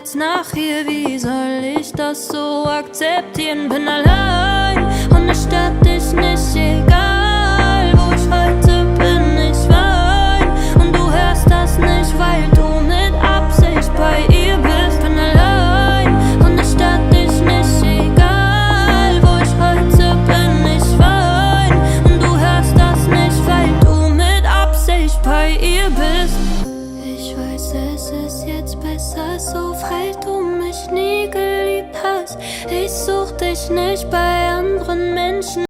jetzt nach hier, wie soll ich das so akzeptieren? Bin allein und es stört dich nicht, egal wo ich heute bin, ich wein. Und du hörst das nicht, weil du mit Absicht bei ihr bist. Bin allein und es stört dich nicht, egal wo ich heute bin, ich wein. Und du hörst das nicht, weil du mit Absicht bei ihr bist. Ich weiß, es ist jetzt besser so, weil du mich nie geliebt hast. Ich such dich nicht bei anderen Menschen.